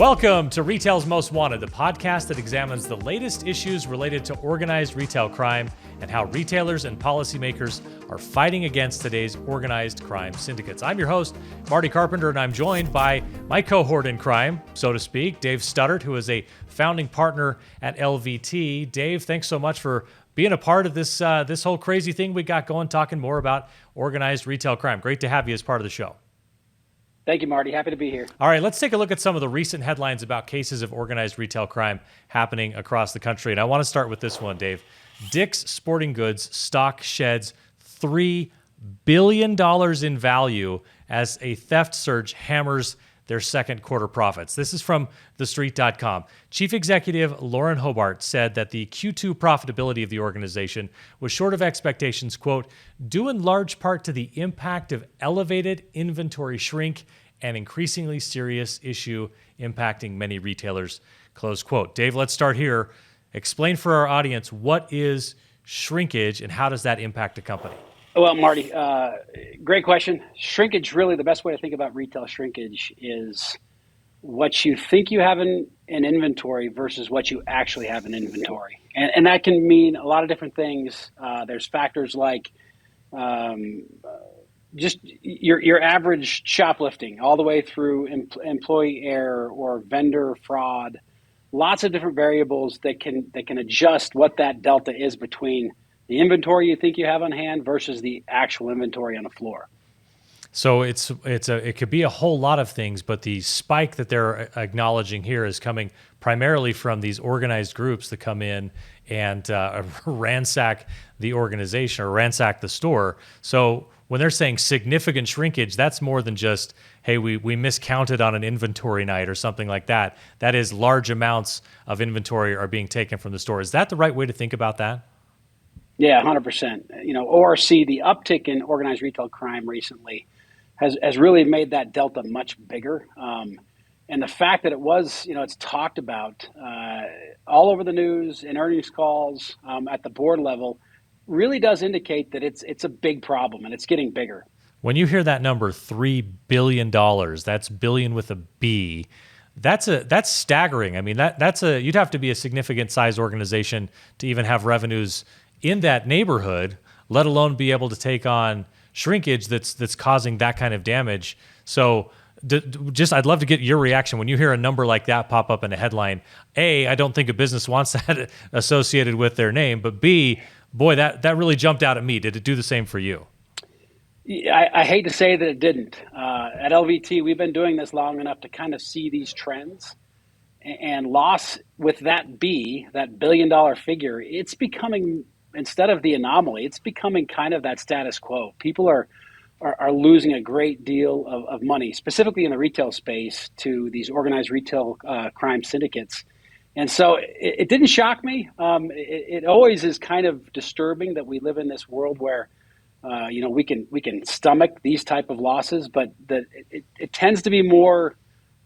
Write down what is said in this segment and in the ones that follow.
Welcome to Retail's Most Wanted, the podcast that examines the latest issues related to organized retail crime and how retailers and policymakers are fighting against today's organized crime syndicates. I'm your host, Marty Carpenter, and I'm joined by my cohort in crime, so to speak, Dave Studdert, who is a founding partner at LVT. Dave, thanks so much for being a part of this whole crazy thing we got going, talking more about organized retail crime. Great to have you as part of the show. Thank you, Marty. Happy to be here. All right, let's take a look at some of the recent headlines about cases of organized retail crime happening across the country. And I want to start with this one, Dave. Dick's Sporting Goods stock sheds $3 billion in value as a theft surge hammers their second quarter profits. This is from TheStreet.com. Chief Executive Lauren Hobart said that the Q2 profitability of the organization was short of expectations, quote, due in large part to the impact of elevated inventory shrink, an increasingly serious issue impacting many retailers, close quote. Dave, let's start here. Explain for our audience, what is shrinkage and how does that impact a company? Well, Marty, great question. Shrinkage, really the best way to think about retail shrinkage is what you think you have in inventory versus what you actually have in inventory. And that can mean a lot of different things. There's factors like just your average shoplifting all the way through employee error or vendor fraud. Lots of different variables that can adjust what that delta is between the inventory you think you have on hand versus the actual inventory on the floor. So it could be a whole lot of things, but the spike that they're acknowledging here is coming primarily from these organized groups that come in and ransack the organization or ransack the store. So when they're saying significant shrinkage, that's more than just, hey, we miscounted on an inventory night or something like that. That is large amounts of inventory are being taken from the store. Is that the right way to think about that? Yeah, 100%. ORC, the uptick in organized retail crime recently has really made that delta much bigger. And the fact that it was, it's talked about all over the news, in earnings calls, at the board level, really does indicate that it's a big problem and it's getting bigger. When you hear that number, $3 billion, that's billion with a B, that's staggering. I mean, you'd have to be a significant size organization to even have revenues in that neighborhood, let alone be able to take on shrinkage that's causing that kind of damage. So I'd love to get your reaction when you hear a number like that pop up in a headline. A, I don't think a business wants that associated with their name, but B, boy, that really jumped out at me. Did it do the same for you? I hate to say that it didn't. At LVT, we've been doing this long enough to kind of see these trends. And loss with that B, that $1 billion figure, it's becoming, instead of the anomaly, it's becoming kind of that status quo. People are losing a great deal of money, specifically in the retail space, to these organized retail crime syndicates. And so it didn't shock me. It always is kind of disturbing that we live in this world where we can stomach these type of losses, but that it tends to be more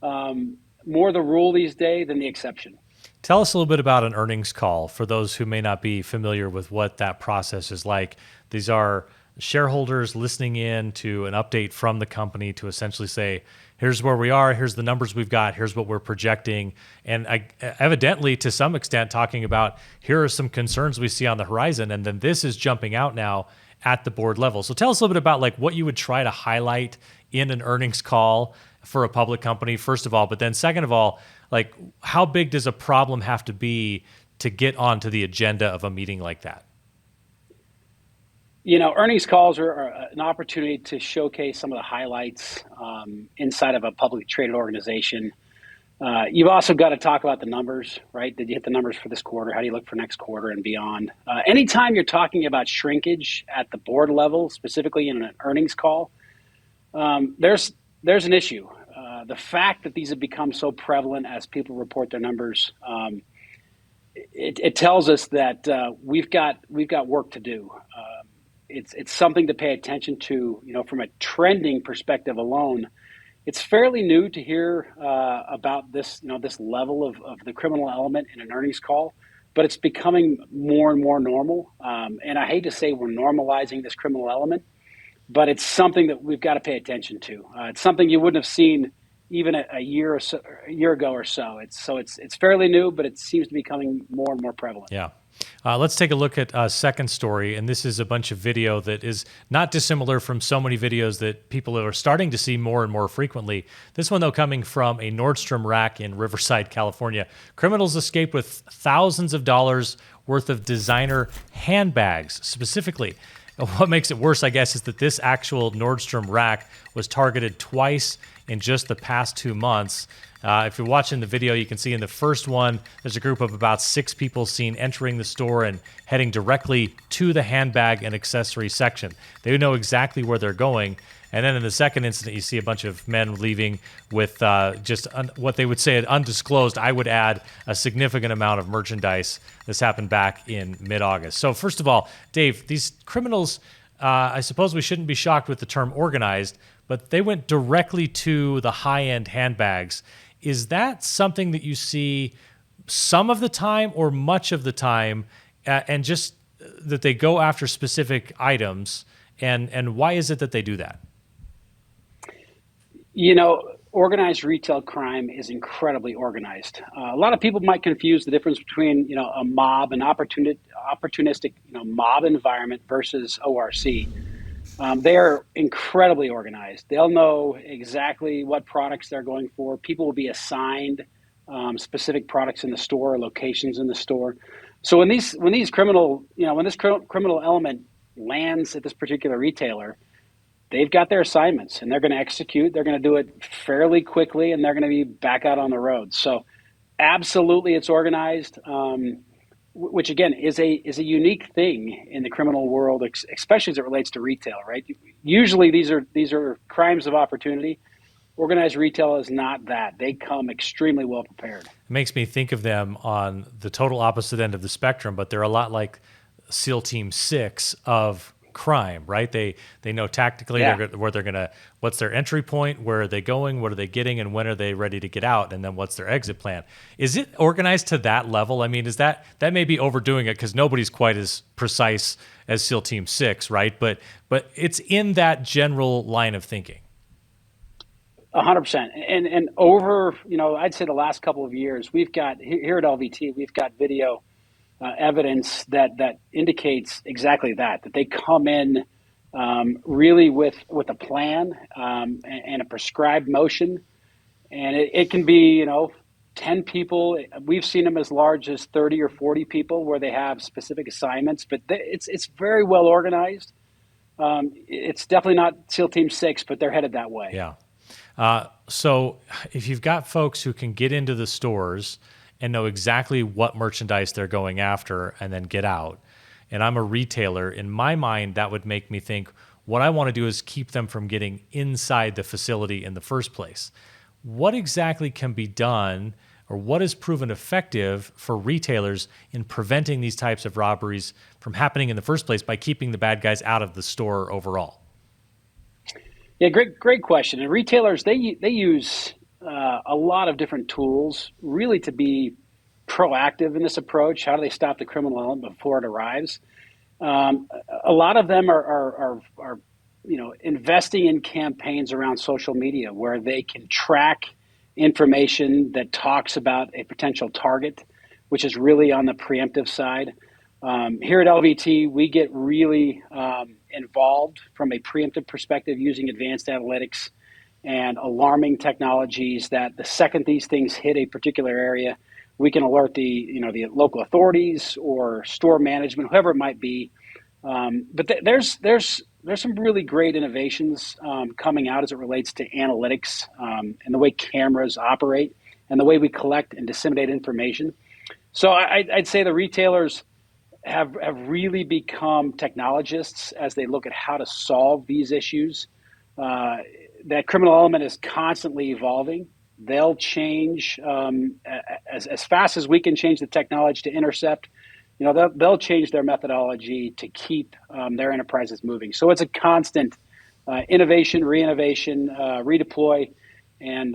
the rule these days than the exception. Tell us a little bit about an earnings call for those who may not be familiar with what that process is like. These are shareholders listening in to an update from the company to essentially say, here's where we are, here's the numbers we've got, here's what we're projecting. And evidently, to some extent, talking about here are some concerns we see on the horizon. And then this is jumping out now at the board level. So tell us a little bit about like what you would try to highlight in an earnings call for a public company, first of all, but then second of all, like how big does a problem have to be to get onto the agenda of a meeting like that? Earnings calls are an opportunity to showcase some of the highlights inside of a publicly traded organization. You've also got to talk about the numbers, right? Did you hit the numbers for this quarter? How do you look for next quarter and beyond? Anytime you're talking about shrinkage at the board level, specifically in an earnings call, there's an issue. The fact that these have become so prevalent as people report their numbers, it tells us that we've got work to do. It's something to pay attention to. From a trending perspective alone, it's fairly new to hear about this level of the criminal element in an earnings call, but it's becoming more and more normal. And I hate to say we're normalizing this criminal element, but it's something that we've got to pay attention to. It's something you wouldn't have seen even a year or so, a year ago or so. It's fairly new, but it seems to be becoming more and more prevalent. Yeah. Let's take a look at a second story, and this is a bunch of video that is not dissimilar from so many videos that people are starting to see more and more frequently. This one, though, coming from a Nordstrom rack in Riverside, California. Criminals escaped with thousands of dollars worth of designer handbags, specifically. What makes it worse, I guess, is that this actual Nordstrom rack was targeted twice in just the past 2 months. If you're watching the video, you can see in the first one, there's a group of about 6 people seen entering the store and heading directly to the handbag and accessory section. They know exactly where they're going. And then in the second incident, you see a bunch of men leaving with what they would say an undisclosed, I would add, a significant amount of merchandise. This happened back in mid-August. So first of all, Dave, these criminals, I suppose we shouldn't be shocked with the term organized, but they went directly to the high-end handbags. Is that something that you see some of the time or much of the time, and just that they go after specific items? And why is it that they do that? Organized retail crime is incredibly organized. A lot of people might confuse the difference between, a mob, an opportunistic, mob environment versus ORC. They are incredibly organized. They'll know exactly what products they're going for. People will be assigned specific products in the store, locations in the store. So when this criminal element lands at this particular retailer, they've got their assignments and they're going to execute. They're going to do it fairly quickly, and they're going to be back out on the road. So absolutely, it's organized. Which again is a unique thing in the criminal world, especially as it relates to retail, right? Usually these are crimes of opportunity. Organized retail is not that. They come extremely well prepared. It makes me think of them on the total opposite end of the spectrum, but they're a lot like SEAL Team 6 of crime, right? They know tactically where they're gonna, what's their entry point, where are they going, what are they getting, and when are they ready to get out, and then what's their exit plan. Is it organized to that level? I mean, is that may be overdoing it because nobody's quite as precise as SEAL Team 6, right? But it's in that general line of thinking. 100%. And over, I'd say the last couple of years, we've got here at LVT, we've got video evidence that indicates exactly that they come in really with a plan and a prescribed motion, and it can be 10 people. We've seen them as large as 30 or 40 people where they have specific assignments, but it's very well organized. It's definitely not SEAL Team 6, but they're headed that way. Yeah. So if you've got folks who can get into the stores and know exactly what merchandise they're going after and then get out, and I'm a retailer, in my mind, that would make me think, what I want to do is keep them from getting inside the facility in the first place. What exactly can be done, or what has proven effective for retailers in preventing these types of robberies from happening in the first place by keeping the bad guys out of the store overall? Yeah, great question. And retailers, they use a lot of different tools really to be proactive in this approach. How do they stop the criminal element before it arrives? A lot of them are investing in campaigns around social media where they can track information that talks about a potential target, which is really on the preemptive side. Here at LVT, we get really involved from a preemptive perspective using advanced analytics and alarming technologies that the second these things hit a particular area, we can alert the local authorities or store management, whoever it might be. But there's some really great innovations coming out as it relates to analytics and the way cameras operate and the way we collect and disseminate information. So I'd say the retailers have really become technologists as they look at how to solve these issues. That criminal element is constantly evolving. They'll change as fast as we can change the technology to intercept. They'll change their methodology to keep their enterprises moving. So it's a constant innovation, re-innovation, redeploy. And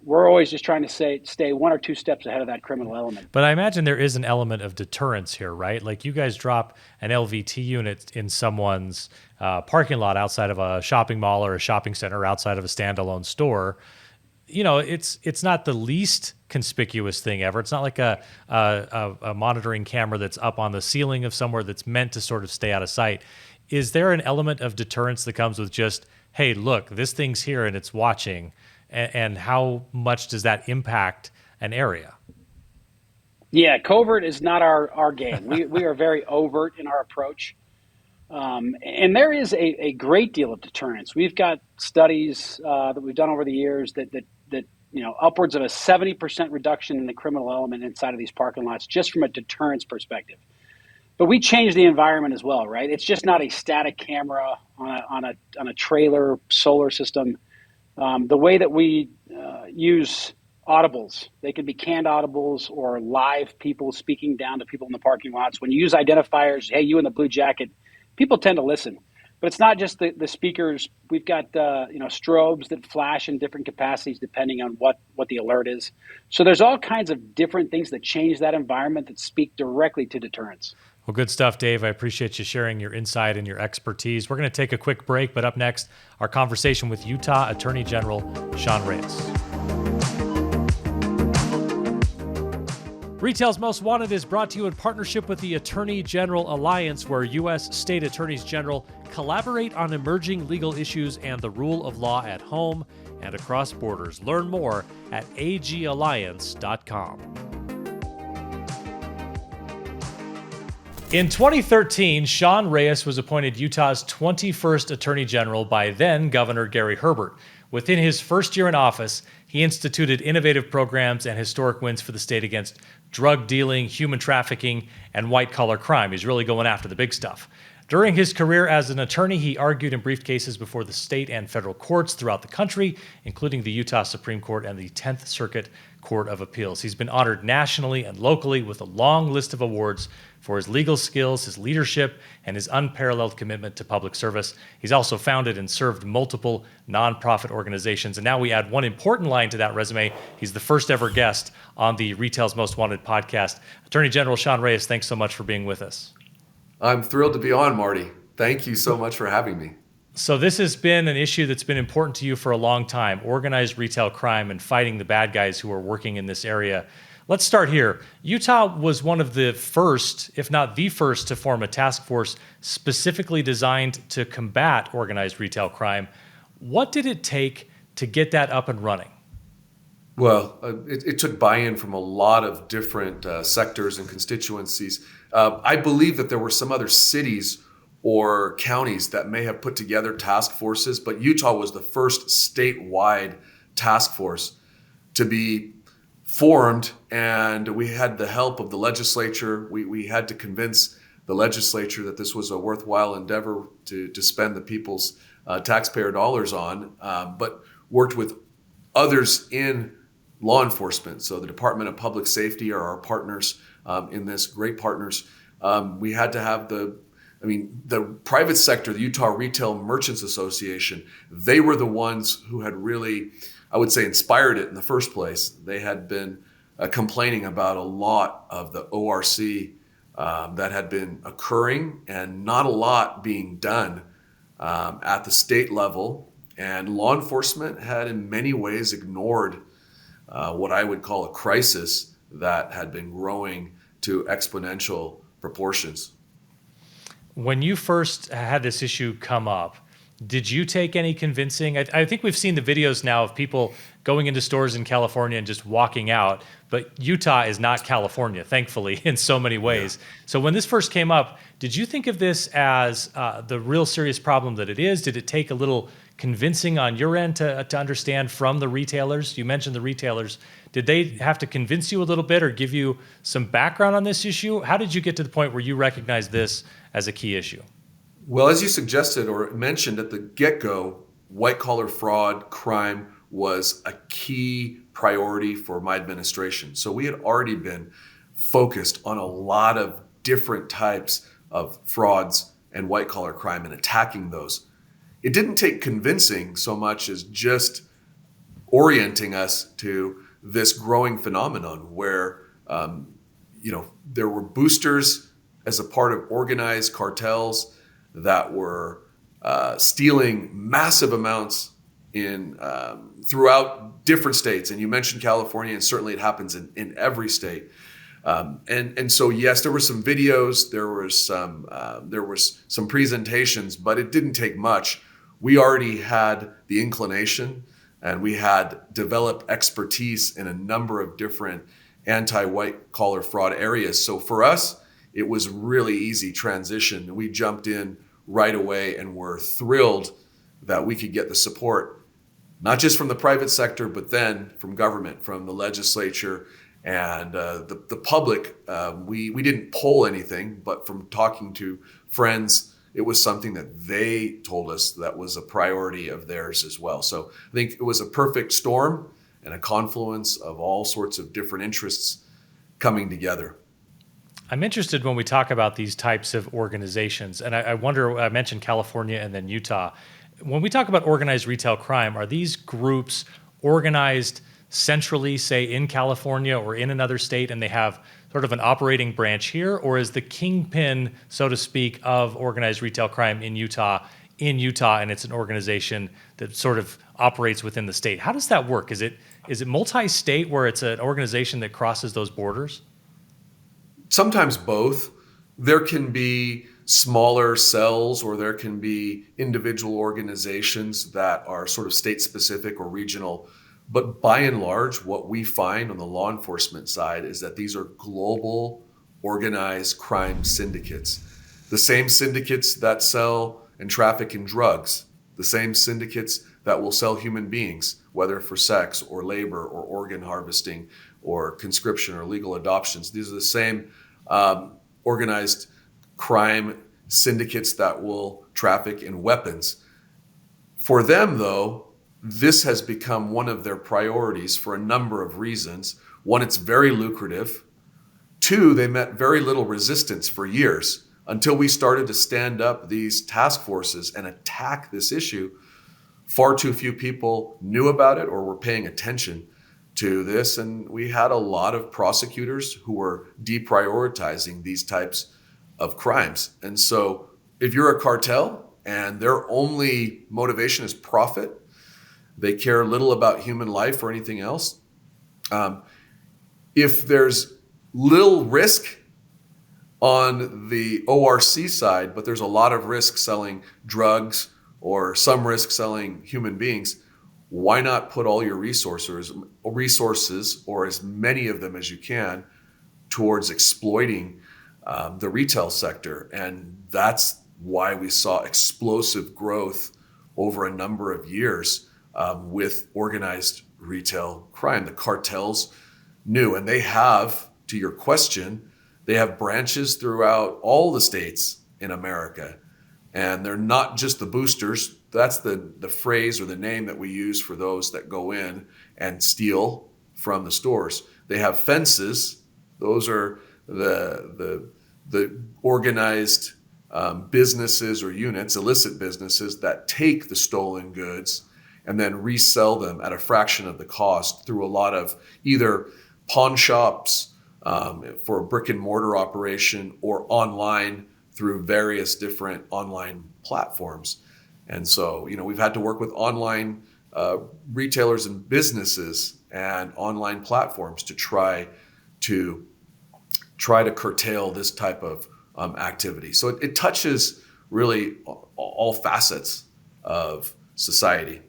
we're always just trying to stay one or two steps ahead of that criminal element. But I imagine there is an element of deterrence here, right? Like you guys drop an LVT unit in someone's parking lot outside of a shopping mall or a shopping center outside of a standalone store. it's not the least conspicuous thing ever. It's not like a monitoring camera that's up on the ceiling of somewhere that's meant to sort of stay out of sight. Is there an element of deterrence that comes with just, hey, look, this thing's here and it's watching, and how much does that impact an area? Yeah, covert is not our game. We are very overt in our approach. And there is a great deal of deterrence. We've got studies that we've done over the years that upwards of a 70% reduction in the criminal element inside of these parking lots, just from a deterrence perspective. But we change the environment as well, right? It's just not a static camera on a trailer solar system. The way that we use audibles, they can be canned audibles or live people speaking down to people in the parking lots. When you use identifiers, hey, you in the blue jacket, people tend to listen. But it's not just the speakers. We've got strobes that flash in different capacities depending on what the alert is. So there's all kinds of different things that change that environment that speak directly to deterrence. Well, good stuff, Dave. I appreciate you sharing your insight and your expertise. We're going to take a quick break, but up next, our conversation with Utah Attorney General Sean Reyes. Retail's Most Wanted is brought to you in partnership with the Attorney General Alliance, where U.S. state attorneys general collaborate on emerging legal issues and the rule of law at home and across borders. Learn more at agalliance.com. In 2013, Sean Reyes was appointed Utah's 21st Attorney General by then Governor Gary Herbert. Within his first year in office, he instituted innovative programs and historic wins for the state against drug dealing, human trafficking, and white-collar crime. He's really going after the big stuff. During his career as an attorney, he argued and briefed cases before the state and federal courts throughout the country, including the Utah Supreme Court and the 10th Circuit Court of Appeals. He's been honored nationally and locally with a long list of awards for his legal skills, his leadership, and his unparalleled commitment to public service. He's also founded and served multiple nonprofit organizations. And now we add one important line to that resume. He's the first ever guest on the Retail's Most Wanted podcast. Attorney General Sean Reyes, thanks so much for being with us. I'm thrilled to be on, Marty. Thank you so much for having me. So this has been an issue that's been important to you for a long time, organized retail crime and fighting the bad guys who are working in this area. Let's start here. Utah was one of the first, if not the first, to form a task force specifically designed to combat organized retail crime. What did it take to get that up and running? Well, it took buy-in from a lot of different sectors and constituencies. I believe that there were some other cities or counties that may have put together task forces, but Utah was the first statewide task force to be formed, and we had the help of the legislature. We had to convince the legislature that this was a worthwhile endeavor to spend the people's taxpayer dollars on, but worked with others in law enforcement. So the Department of Public Safety are our partners in this, great partners. We had to have the private sector, the Utah Retail Merchants Association, they were the ones who had really, I would say, inspired it in the first place. They had been complaining about a lot of the ORC that had been occurring and not a lot being done at the state level. And law enforcement had in many ways ignored what I would call a crisis that had been growing to exponential proportions. When you first had this issue come up, did you take any convincing? I think we've seen the videos now of people going into stores in California and just walking out, but Utah is not California, thankfully, in so many ways. Yeah. So when this first came up, did you think of this as the real serious problem that it is? Did it take a little convincing on your end to understand from the retailers? You mentioned the retailers. Did they have to convince you a little bit or give you some background on this issue? How did you get to the point where you recognized this as a key issue? Well, as you suggested or mentioned at the get-go, white-collar fraud, crime was a key priority for my administration. So we had already been focused on a lot of different types of frauds and white-collar crime and attacking those. It didn't take convincing so much as just orienting us to this growing phenomenon where, there were boosters as a part of organized cartels that were stealing massive amounts in throughout different states. And you mentioned California, and certainly it happens in every state. And so yes, there were some videos, there was some presentations, but it didn't take much. We already had the inclination, and we had developed expertise in a number of different anti-white collar fraud areas. So for us, it was really easy transition. We jumped in right away and were thrilled that we could get the support, not just from the private sector, but then from government, from the legislature and the public. We didn't poll anything, but from talking to friends, it was something that they told us that was a priority of theirs as well. So I think it was a perfect storm and a confluence of all sorts of different interests coming together. I'm interested when we talk about these types of organizations, and I wonder, I mentioned California and then Utah. When we talk about organized retail crime, are these groups organized centrally, say in California or in another state, and they have sort of an operating branch here? Or is the kingpin, so to speak, of organized retail crime in Utah, and it's an organization that sort of operates within the state? How does that work? Is it multi-state where it's an organization that crosses those borders? Sometimes both. There can be smaller cells, or there can be individual organizations that are sort of state specific or regional. But by and large, what we find on the law enforcement side is that these are global organized crime syndicates. The same syndicates that sell and traffic in drugs, the same syndicates that will sell human beings, whether for sex or labor or organ harvesting or conscription or legal adoptions. These are the same organized crime syndicates that will traffic in weapons. For them, though, this has become one of their priorities for a number of reasons. One, it's very lucrative. Two, they met very little resistance for years until we started to stand up these task forces and attack this issue. Far too few people knew about it or were paying attention to this. And we had a lot of prosecutors who were deprioritizing these types of crimes. And so if you're a cartel and their only motivation is profit, they care little about human life or anything else. If there's little risk on the ORC side, but there's a lot of risk selling drugs or some risk selling human beings, why not put all your resources, or as many of them as you can, towards exploiting the retail sector? And that's why we saw explosive growth over a number of years with organized retail crime. The cartels knew, and they have, to your question, they have branches throughout all the states in America. And they're not just the boosters. That's the phrase or the name that we use for those that go in and steal from the stores. They have fences. Those are the organized businesses or units, illicit businesses, that take the stolen goods and then resell them at a fraction of the cost through a lot of either pawn shops for a brick and mortar operation, or online through various different online platforms. And so, we've had to work with online retailers and businesses and online platforms to try to curtail this type of activity. So it touches really all facets of society.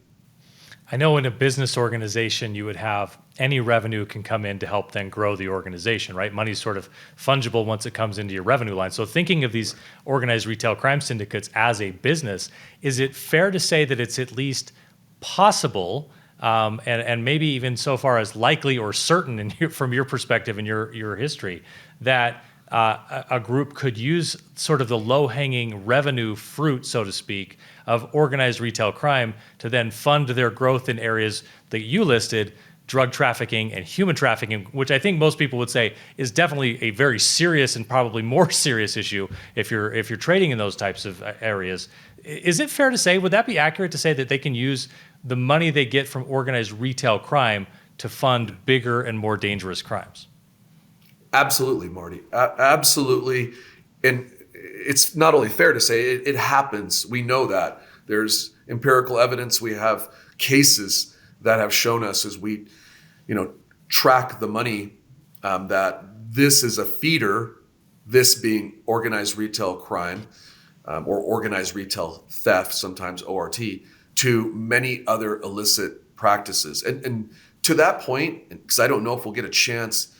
I know in a business organization, you would have any revenue can come in to help then grow the organization, right? Money's sort of fungible once it comes into your revenue line. So thinking of these organized retail crime syndicates as a business, is it fair to say that it's at least possible, and maybe even so far as likely or certain from your perspective and your history, that a group could use sort of the low-hanging revenue fruit, so to speak, of organized retail crime to then fund their growth in areas that you listed, drug trafficking and human trafficking, which I think most people would say is definitely a very serious and probably more serious issue if you're trading in those types of areas. Is it fair to say, would that be accurate to say that they can use the money they get from organized retail crime to fund bigger and more dangerous crimes? Absolutely, Marty. Absolutely. And it's not only fair to say, it happens. We know that. There's empirical evidence. We have cases that have shown us as we, track the money, that this is a feeder, this being organized retail crime, or organized retail theft, sometimes ORT, to many other illicit practices. And to that point, because I don't know if we'll get a chance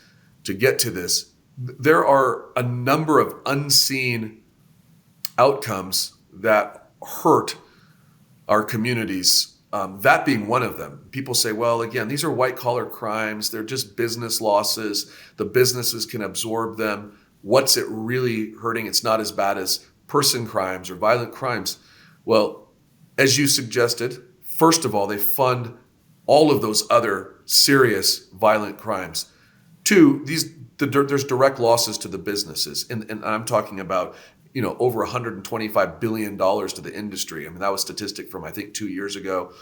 to get to this, there are a number of unseen outcomes that hurt our communities. That being one of them. People say, well, again, these are white collar crimes. They're just business losses. The businesses can absorb them. What's it really hurting? It's not as bad as person crimes or violent crimes. Well, as you suggested, first of all, they fund all of those other serious violent crimes. Two, there's direct losses to the businesses. And I'm talking about over $125 billion to the industry. I mean, that was a statistic from, I think, 2 years ago.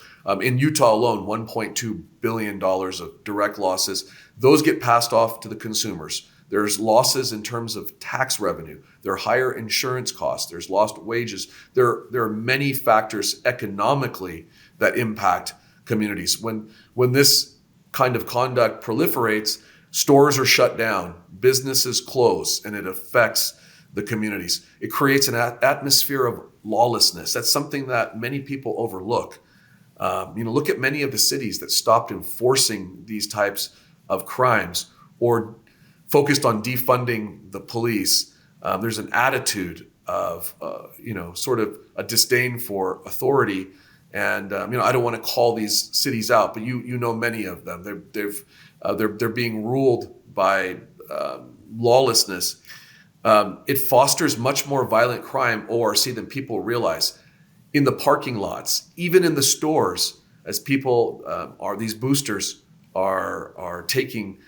In Utah alone, $1.2 billion of direct losses. Those get passed off to the consumers. There's losses in terms of tax revenue. There are higher insurance costs. There's lost wages. There are many factors economically that impact communities. When this kind of conduct proliferates, stores are shut down, businesses close, and it affects the communities. It creates an atmosphere of lawlessness. That's something that many people overlook. Look at many of the cities that stopped enforcing these types of crimes or focused on defunding the police. There's an attitude of, sort of a disdain for authority. And, I don't want to call these cities out, but you know many of them. They're being ruled by lawlessness. It fosters much more violent crime, ORC, than people realize. In the parking lots, even in the stores, as people these boosters are taking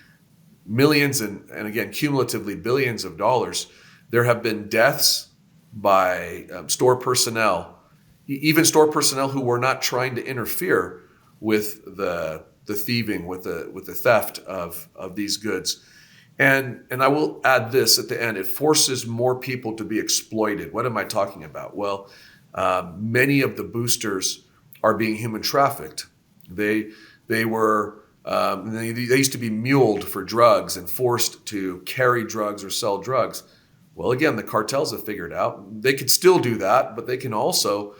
millions and again, cumulatively billions of dollars. There have been deaths by store personnel, even store personnel who were not trying to interfere with the thieving, with the theft of these goods. And I will add this at the end, it forces more people to be exploited. What am I talking about? Well, many of the boosters are being human trafficked. They used to be muled for drugs and forced to carry drugs or sell drugs. Well, again, the cartels have figured out they could still do that, but they can also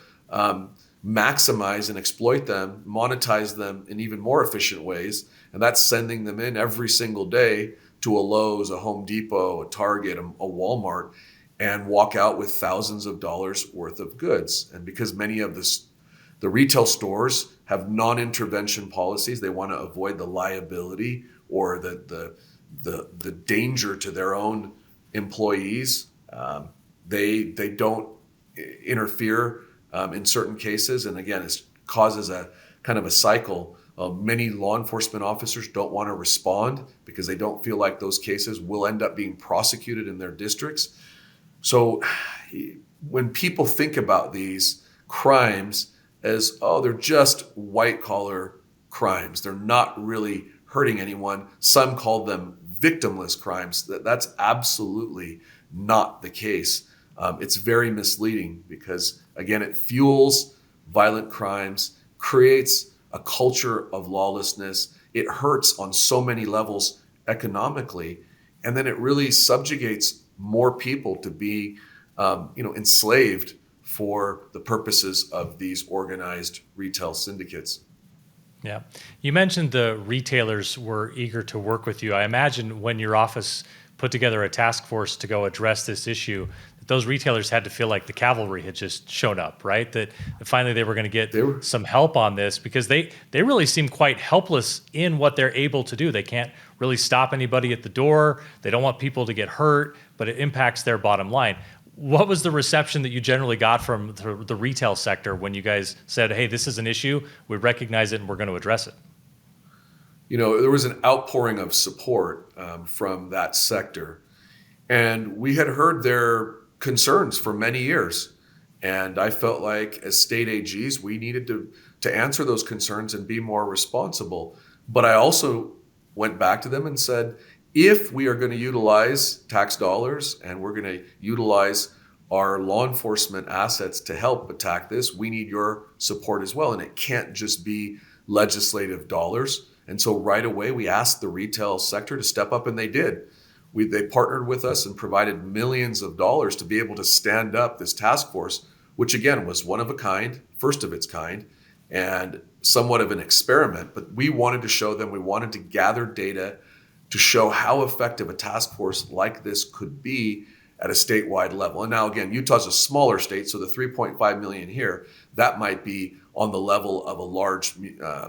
maximize and exploit them, monetize them in even more efficient ways. And that's sending them in every single day to a Lowe's, a Home Depot, a Target, a Walmart, and walk out with thousands of dollars worth of goods. And because many of the retail stores have non-intervention policies, they want to avoid the liability or the danger to their own employees. They don't interfere in certain cases, and again, it causes a kind of a cycle. Many law enforcement officers don't want to respond because they don't feel like those cases will end up being prosecuted in their districts. So when people think about these crimes as, they're just white collar crimes, they're not really hurting anyone. Some call them victimless crimes. That's absolutely not the case. It's very misleading because, again, it fuels violent crimes, creates a culture of lawlessness. It hurts on so many levels economically, and then it really subjugates more people to be, enslaved for the purposes of these organized retail syndicates. Yeah. You mentioned the retailers were eager to work with you. I imagine when your office put together a task force to go address this issue, that those retailers had to feel like the cavalry had just shown up, right? That finally they were going to get some help on this because they really seem quite helpless in what they're able to do. They can't really stop anybody at the door. They don't want people to get hurt, but it impacts their bottom line. What was the reception that you generally got from the retail sector when you guys said, hey, this is an issue, we recognize it, and we're going to address it? There was an outpouring of support from that sector. And we had heard their concerns for many years. And I felt like as state AGs, we needed to answer those concerns and be more responsible. But I also went back to them and said, if we are going to utilize tax dollars and we're going to utilize our law enforcement assets to help attack this, we need your support as well. And it can't just be legislative dollars. And so right away, we asked the retail sector to step up, and they did. They partnered with us and provided millions of dollars to be able to stand up this task force, which again was one of a kind, first of its kind, and somewhat of an experiment. But we wanted to show them, we wanted to gather data to show how effective a task force like this could be at a statewide level. And now again, Utah's a smaller state, so the 3.5 million here, that might be on the level of a large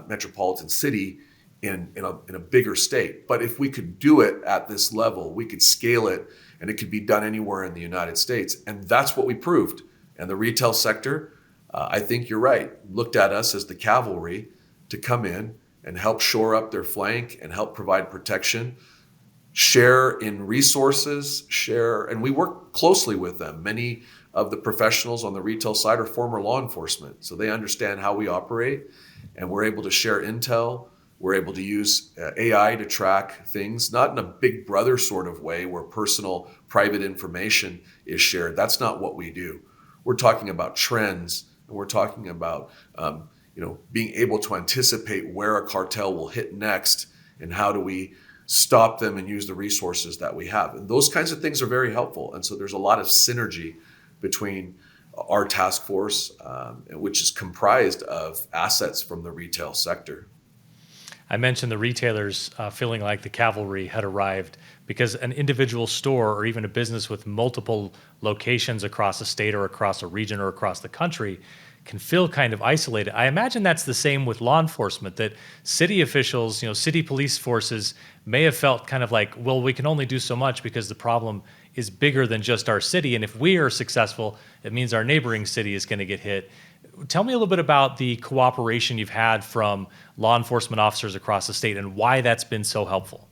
metropolitan city in a bigger state. But if we could do it at this level, we could scale it, and it could be done anywhere in the United States. And that's what we proved. And the retail sector, I think you're right, looked at us as the cavalry to come in and help shore up their flank and help provide protection, share in resources, and we work closely with them. Many of the professionals on the retail side are former law enforcement, so they understand how we operate, and we're able to share intel. We're able to use AI to track things, not in a big brother sort of way where personal private information is shared. That's not what we do. We're talking about trends, and we're talking about being able to anticipate where a cartel will hit next, and how do we stop them and use the resources that we have. And those kinds of things are very helpful. And so there's a lot of synergy between our task force, which is comprised of assets from the retail sector. I mentioned the retailers feeling like the cavalry had arrived because an individual store or even a business with multiple locations across a state or across a region or across the country can feel kind of isolated. I imagine that's the same with law enforcement, that city officials, city police forces may have felt kind of like, well, we can only do so much because the problem is bigger than just our city. And if we are successful, it means our neighboring city is going to get hit. Tell me a little bit about the cooperation you've had from law enforcement officers across the state and why that's been so helpful.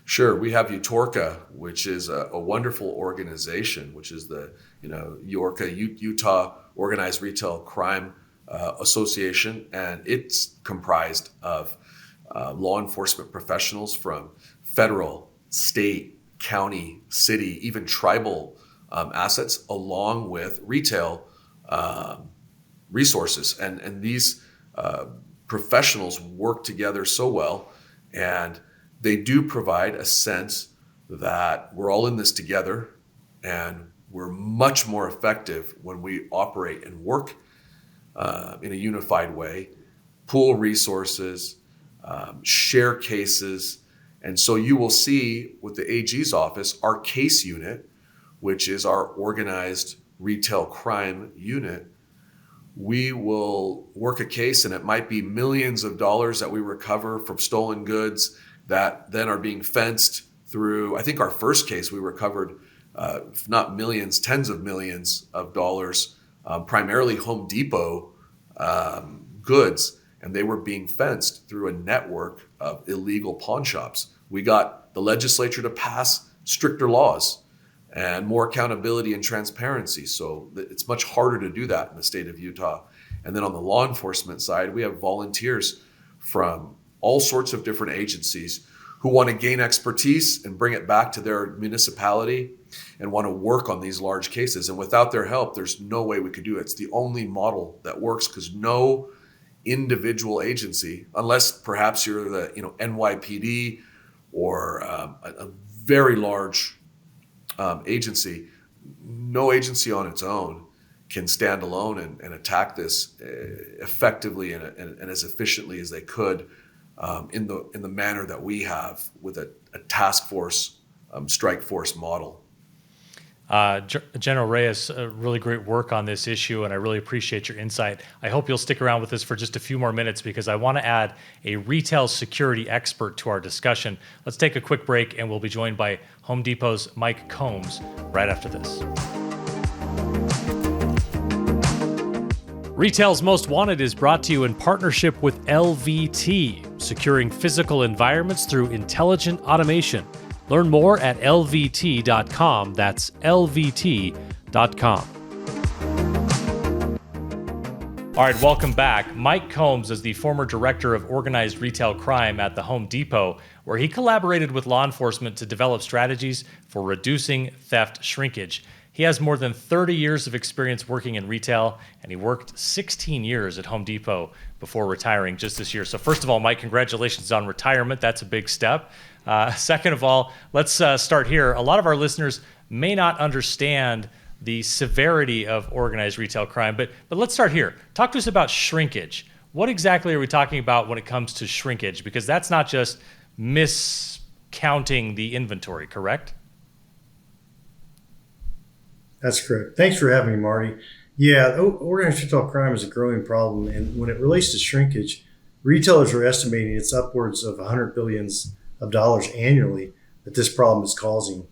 Sure. We have UTORCA, which is a wonderful organization, which is the UORCA, Utah Organized Retail Crime Association, and it's comprised of law enforcement professionals from federal, state, county, city, even tribal assets, along with retail resources. And these professionals work together so well, and they do provide a sense that we're all in this together, and we're much more effective when we operate and work in a unified way, pool resources, share cases. And so you will see with the AG's office, our case unit, which is our organized retail crime unit, we will work a case, and it might be millions of dollars that we recover from stolen goods that then are being fenced through. I think our first case, we recovered, if not millions, tens of millions of dollars, primarily Home Depot goods, and they were being fenced through a network of illegal pawn shops. We got the legislature to pass stricter laws and more accountability and transparency. So it's much harder to do that in the state of Utah. And then on the law enforcement side, we have volunteers from all sorts of different agencies who want to gain expertise and bring it back to their municipality and want to work on these large cases. And without their help, there's no way we could do it. It's the only model that works, because no individual agency, unless perhaps you're the NYPD or a very large agency, no agency on its own can stand alone and attack this effectively and as efficiently as they could in the manner that we have with a task force, strike force model. General Reyes, really great work on this issue, and I really appreciate your insight. I hope you'll stick around with us for just a few more minutes, because I want to add a retail security expert to our discussion. Let's take a quick break, and we'll be joined by Home Depot's Mike Combs right after this. Retail's Most Wanted is brought to you in partnership with LVT, securing physical environments through intelligent automation. Learn more at lvt.com. That's lvt.com. All right, welcome back. Mike Combs is the former director of organized retail crime at the Home Depot, where he collaborated with law enforcement to develop strategies for reducing theft shrinkage. He has more than 30 years of experience working in retail, and he worked 16 years at Home Depot before retiring just this year. So first of all, Mike, congratulations on retirement. That's a big step. Second of all, let's start here. A lot of our listeners may not understand the severity of organized retail crime, but let's start here. Talk to us about shrinkage. What exactly are we talking about when it comes to shrinkage? Because that's not just miscounting the inventory, correct? That's correct. Thanks for having me, Marty. Yeah, organized retail crime is a growing problem. And when it relates to shrinkage, retailers are estimating it's upwards of $100 billion annually that this problem is causing.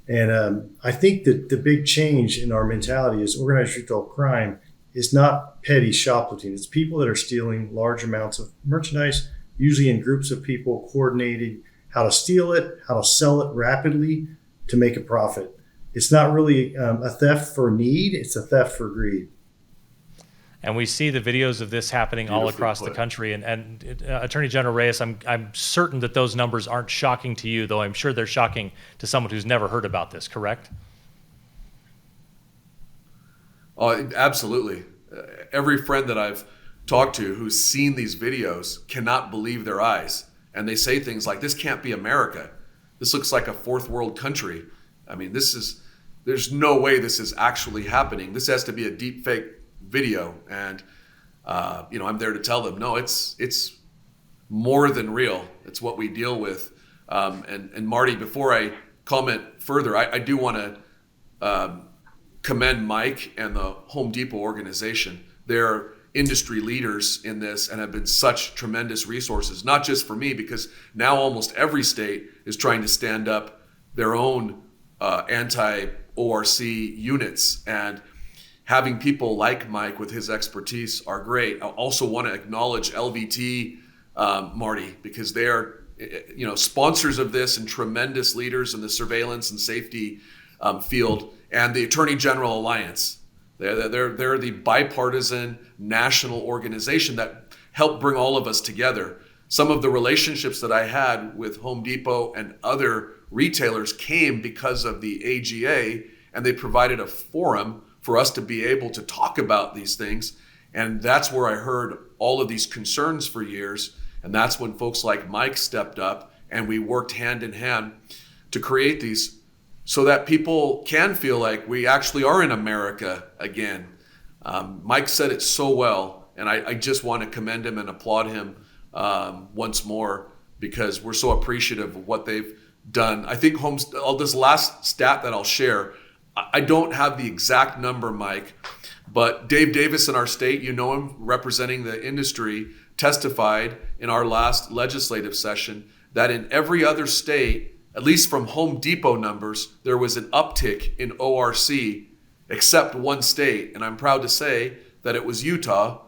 And I think that the big change in our mentality is organized retail crime is not petty shoplifting. It's people that are stealing large amounts of merchandise, usually in groups of people, coordinating how to steal it, how to sell it rapidly to make a profit. It's not really a theft for need, it's a theft for greed. And we see the videos of this happening all across the country. And Attorney General Reyes, I'm certain that those numbers aren't shocking to you, though I'm sure they're shocking to someone who's never heard about this, correct? Oh, absolutely. Every friend that I've talked to who's seen these videos cannot believe their eyes. And they say things like, this can't be America. This looks like a fourth world country. I mean, there's no way this is actually happening. This has to be a deep fake video. And, I'm there to tell them, no, it's more than real. It's what we deal with. And Marty, before I comment further, I do want to commend Mike and the Home Depot organization. They're industry leaders in this and have been such tremendous resources, not just for me, because now almost every state is trying to stand up their own anti-ORC units, and having people like Mike with his expertise are great. I also want to acknowledge LVT, Marty, because they are sponsors of this and tremendous leaders in the surveillance and safety field, and the Attorney General Alliance. They're the bipartisan national organization that helped bring all of us together. Some of the relationships that I had with Home Depot and other retailers came because of the AGA, and they provided a forum for us to be able to talk about these things. And that's where I heard all of these concerns for years. And that's when folks like Mike stepped up, and we worked hand in hand to create these so that people can feel like we actually are in America again. Mike said it so well, and I just want to commend him and applaud him once more, because we're so appreciative of what they've done. I think this last stat that I'll share, I don't have the exact number, Mike, but Dave Davis in our state, you know him, representing the industry, testified in our last legislative session that in every other state, at least from Home Depot numbers, there was an uptick in ORC except one state. And I'm proud to say that it was Utah.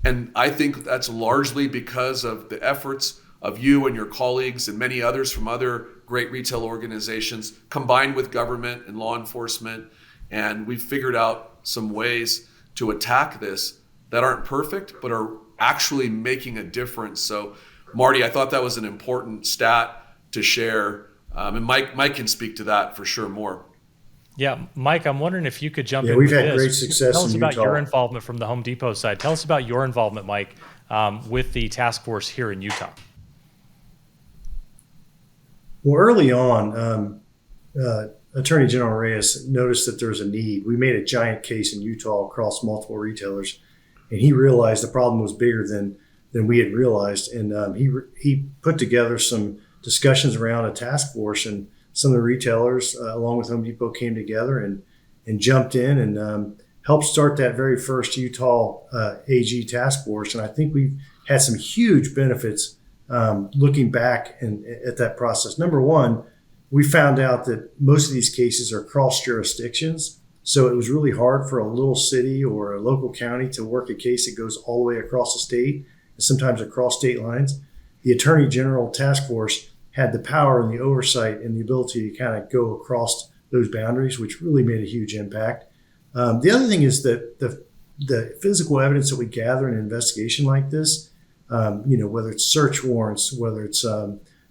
And I think that's largely because of the efforts of you and your colleagues and many others from other great retail organizations, combined with government and law enforcement. And we've figured out some ways to attack this that aren't perfect, but are actually making a difference. So, Marty, I thought that was an important stat to share. And Mike can speak to that for sure more. Yeah, Mike, I'm wondering if you could jump in. We've with had this. great success Tell us in about Utah. your involvement from the Home Depot side. Tell us about your involvement, Mike, with the task force here in Utah. Well, early on, Attorney General Reyes noticed that there's a need. We made a giant case in Utah across multiple retailers, and he realized the problem was bigger than we had realized. And he put together some discussions around a task force, and some of the retailers, along with Home Depot, came together and jumped in and helped start that very first Utah AG task force. And I think we've had some huge benefits looking back at that process. Number one, we found out that most of these cases are cross jurisdictions. So it was really hard for a little city or a local county to work a case that goes all the way across the state, and sometimes across state lines. The Attorney General Task Force had the power and the oversight and the ability to kind of go across those boundaries, which really made a huge impact. The other thing is that the physical evidence that we gather in an investigation like this, whether it's search warrants, whether it's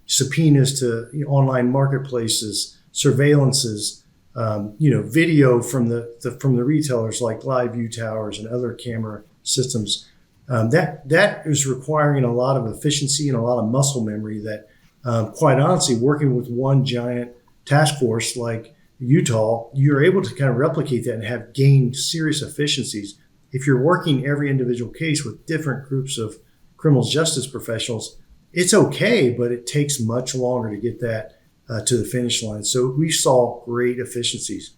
subpoenas to online marketplaces, surveillances, video from the retailers like live view towers and other camera systems. That is requiring a lot of efficiency and a lot of muscle memory that, quite honestly, working with one giant task force like Utah, you're able to kind of replicate that and have gained serious efficiencies. If you're working every individual case with different groups of criminal justice professionals, it's okay, but it takes much longer to get that to the finish line. So we saw great efficiencies.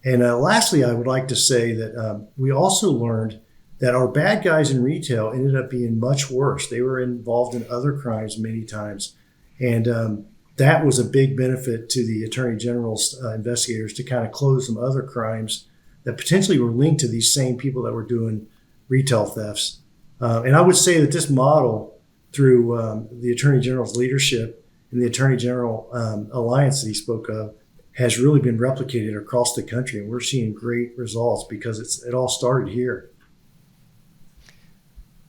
And lastly, I would like to say that we also learned that our bad guys in retail ended up being much worse. They were involved in other crimes many times. And that was a big benefit to the Attorney General's investigators to kind of close some other crimes that potentially were linked to these same people that were doing retail thefts. And I would say that this model, through the Attorney General's leadership and the Attorney General Alliance that he spoke of, has really been replicated across the country. And we're seeing great results because it all started here.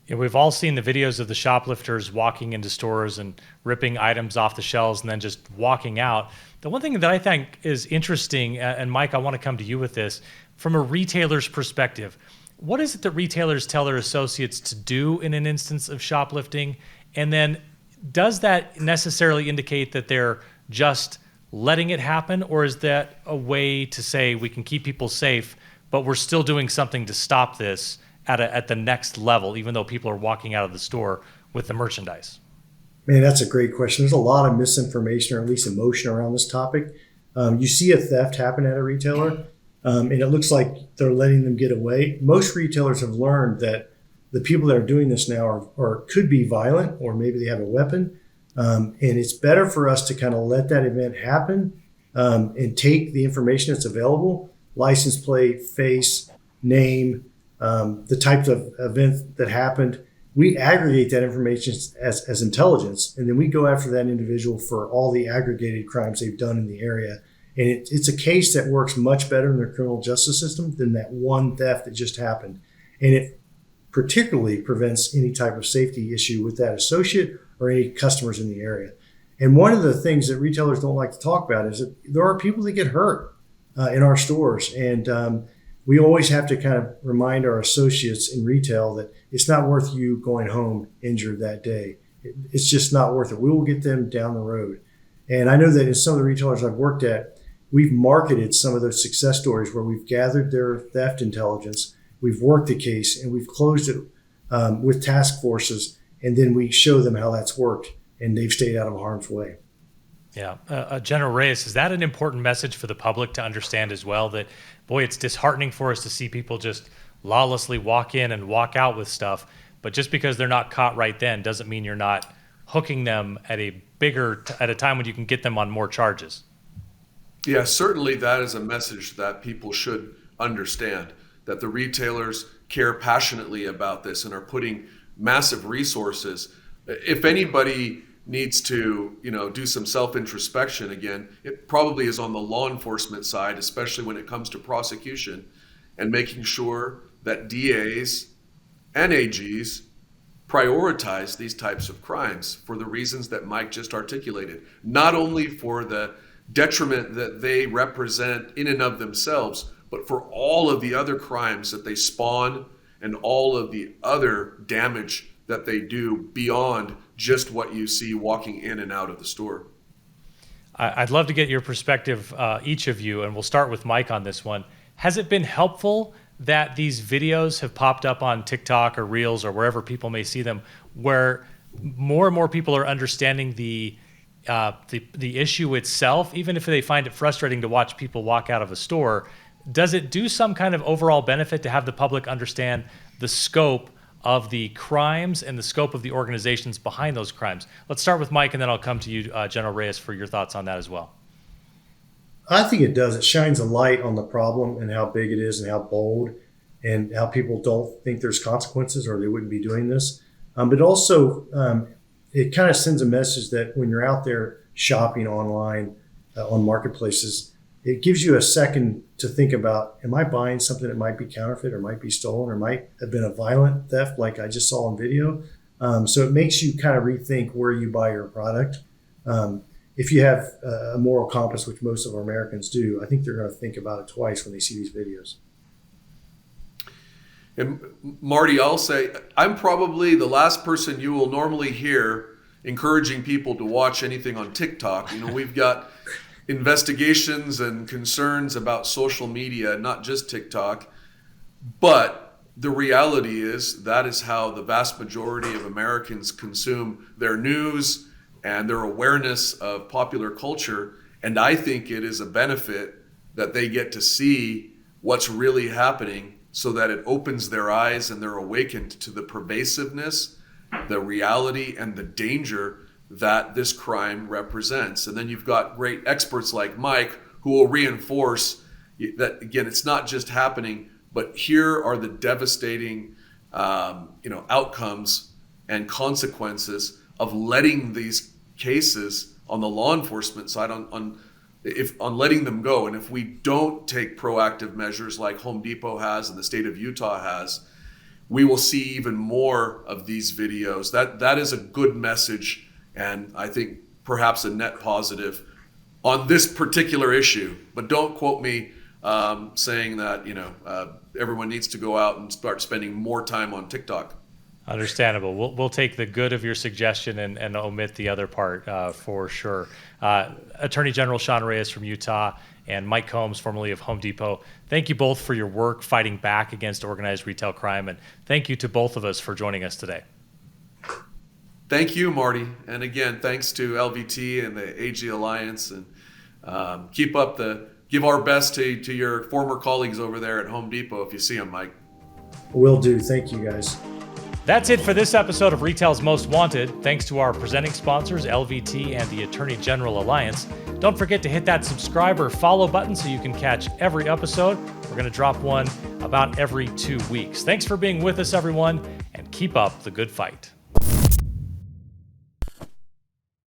Yeah, we've all seen the videos of the shoplifters walking into stores and ripping items off the shelves and then just walking out. The one thing that I think is interesting, and Mike, I want to come to you with this, from a retailer's perspective, what is it that retailers tell their associates to do in an instance of shoplifting? And then does that necessarily indicate that they're just letting it happen? Or is that a way to say we can keep people safe, but we're still doing something to stop this at the next level, even though people are walking out of the store with the merchandise? Man, that's a great question. There's a lot of misinformation or at least emotion around this topic. You see a theft happen at a retailer, and it looks like they're letting them get away. Most retailers have learned that the people that are doing this now are could be violent, or maybe they have a weapon. And it's better for us to kind of let that event happen and take the information that's available, license plate, face, name, the types of events that happened. We aggregate that information as intelligence, and then we go after that individual for all the aggregated crimes they've done in the area. And it's a case that works much better in the criminal justice system than that one theft that just happened. And it particularly prevents any type of safety issue with that associate or any customers in the area. And one of the things that retailers don't like to talk about is that there are people that get hurt in our stores. And we always have to kind of remind our associates in retail that it's not worth you going home injured that day. It's just not worth it. We will get them down the road. And I know that in some of the retailers I've worked at, we've marketed some of those success stories where we've gathered their theft intelligence, we've worked the case, and we've closed it with task forces, and then we show them how that's worked, and they've stayed out of harm's way. Yeah. General Reyes, is that an important message for the public to understand as well, that, boy, it's disheartening for us to see people just lawlessly walk in and walk out with stuff, but just because they're not caught right then doesn't mean you're not hooking them at a time when you can get them on more charges? Yeah, certainly that is a message that people should understand, that the retailers care passionately about this and are putting massive resources. If anybody needs to, do some self-introspection again, it probably is on the law enforcement side, especially when it comes to prosecution and making sure that DAs and AGs prioritize these types of crimes for the reasons that Mike just articulated, not only for the detriment that they represent in and of themselves, but for all of the other crimes that they spawn and all of the other damage that they do beyond just what you see walking in and out of the store. I'd love to get your perspective, each of you, and we'll start with Mike on this one. Has it been helpful that these videos have popped up on TikTok or Reels or wherever people may see them, where more and more people are understanding the issue itself, even if they find it frustrating to watch people walk out of a store? Does it do some kind of overall benefit to have the public understand the scope of the crimes and the scope of the organizations behind those crimes? Let's start with Mike, and then I'll come to you, General Reyes, for your thoughts on that as well. I think it does. It shines a light on the problem and how big it is and how bold and how people don't think there's consequences or they wouldn't be doing this. But also, it kind of sends a message that when you're out there shopping online on marketplaces, it gives you a second to think about, am I buying something that might be counterfeit or might be stolen or might have been a violent theft like I just saw on video? So it makes you kind of rethink where you buy your product. if you have a moral compass, which most of our Americans do, I think they're going to think about it twice when they see these videos. And Marty, I'll say, I'm probably the last person you will normally hear encouraging people to watch anything on TikTok. We've got investigations and concerns about social media, not just TikTok. But the reality is that is how the vast majority of Americans consume their news and their awareness of popular culture. And I think it is a benefit that they get to see what's really happening, so that it opens their eyes and they're awakened to the pervasiveness, the reality, and the danger that this crime represents. And then you've got great experts like Mike who will reinforce that, again, it's not just happening, but here are the devastating outcomes and consequences of letting these cases on the law enforcement side on letting them go. And if we don't take proactive measures like Home Depot has and the state of Utah has, we will see even more of these videos. That is a good message, and I think perhaps a net positive on this particular issue. But don't quote me saying that everyone needs to go out and start spending more time on TikTok. Understandable. We'll take the good of your suggestion and omit the other part for sure. Attorney General Sean Reyes from Utah and Mike Combs, formerly of Home Depot, thank you both for your work fighting back against organized retail crime, and thank you to both of us for joining us today. Thank you, Marty. And again, thanks to LVT and the AG Alliance, and give our best to your former colleagues over there at Home Depot if you see them, Mike. Will do. Thank you, guys. That's it for this episode of Retail's Most Wanted. Thanks to our presenting sponsors, LVT and the Attorney General Alliance. Don't forget to hit that subscribe or follow button so you can catch every episode. We're going to drop one about every 2 weeks. Thanks for being with us, everyone, and keep up the good fight.